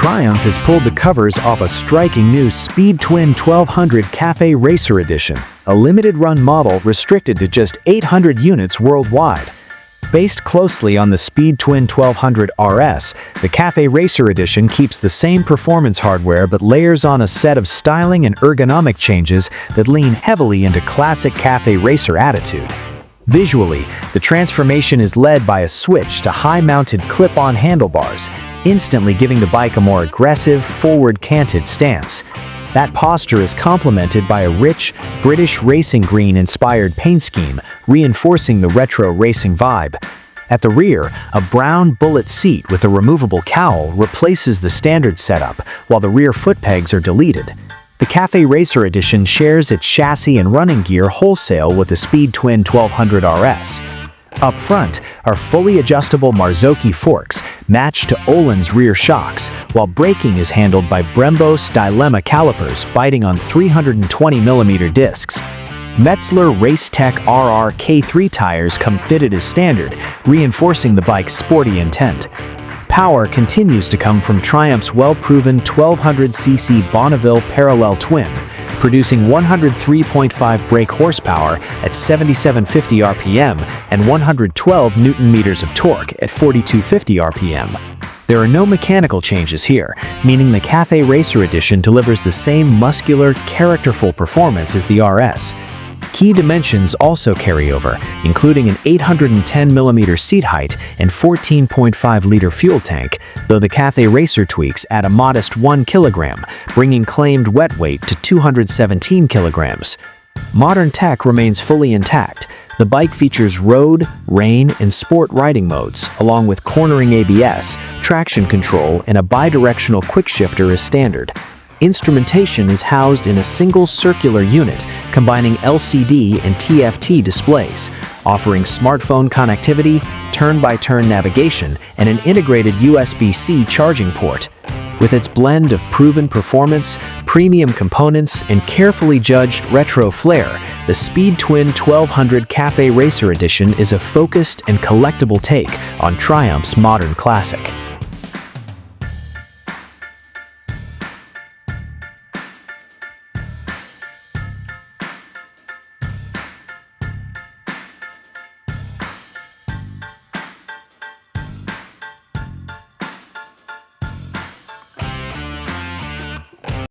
Triumph has pulled the covers off a striking new Speed Twin 1200 Cafe Racer Edition, a limited-run model restricted to just 800 units worldwide. Based closely on the Speed Twin 1200 RS, the Cafe Racer Edition keeps the same performance hardware but layers on a set of styling and ergonomic changes that lean heavily into classic Cafe Racer attitude. Visually, the transformation is led by a switch to high-mounted clip-on handlebars, instantly giving the bike a more aggressive, forward-canted stance. That posture is complemented by a rich, British racing green-inspired paint scheme, reinforcing the retro racing vibe. At the rear, a brown bullet seat with a removable cowl replaces the standard setup, while the rear foot pegs are deleted. The Cafe Racer Edition shares its chassis and running gear wholesale with the Speed Twin 1200 RS. Up front are fully adjustable Marzocchi forks matched to Öhlins rear shocks, while braking is handled by Brembo's Dilemma calipers biting on 320mm discs. Metzeler Racetech RR K3 tires come fitted as standard, reinforcing the bike's sporty intent. Power continues to come from Triumph's well-proven 1200cc Bonneville parallel twin, producing 103.5 brake horsepower at 7750 RPM and 112 Newton-meters of torque at 4250 RPM. There are no mechanical changes here, meaning the Cafe Racer Edition delivers the same muscular, characterful performance as the RS. Key dimensions also carry over, including an 810mm seat height and 14.5-liter fuel tank, though the Cafe Racer tweaks add a modest 1 kilogram, bringing claimed wet weight to 217 kilograms. Modern tech remains fully intact. The bike features road, rain, and sport riding modes, along with cornering ABS, traction control, and a bidirectional quickshifter as standard. Instrumentation is housed in a single circular unit, combining LCD and TFT displays, offering smartphone connectivity, turn-by-turn navigation, and an integrated USB-C charging port. With its blend of proven performance, premium components, and carefully judged retro flair, the Speed Twin 1200 Cafe Racer Edition is a focused and collectible take on Triumph's modern classic.